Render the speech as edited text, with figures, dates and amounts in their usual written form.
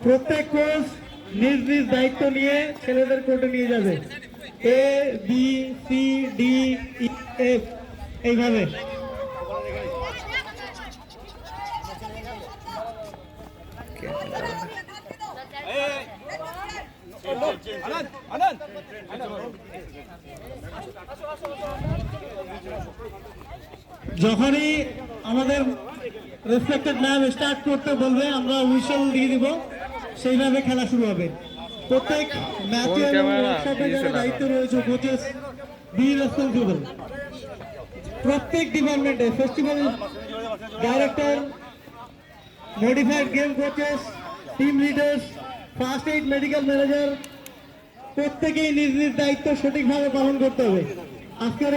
প্রত্যেক কোচ নিজ নিজ দায়িত্ব নিয়ে ছেলেদের কোর্টে নিয়ে যাবে। A B C D E F এইভাবে। যখনই আমাদের রেসপেক্টেড ম্যাম স্টার্ট করতে বলবে আমরা হুইসেল দিয়ে দিব, সেইভাবে খেলা শুরু হবে। প্রত্যেক ম্যাচে দায়িত্ব রয়েছে কোচেস বি রেসপন্সিবল। প্রত্যেক ডিপার্টমেন্টে festival director, modified game coaches, team leaders, first aid medical manager প্রত্যেকেই নিজ নিজ দায়িত্ব সঠিকভাবে পালন করতে হবে। আজকের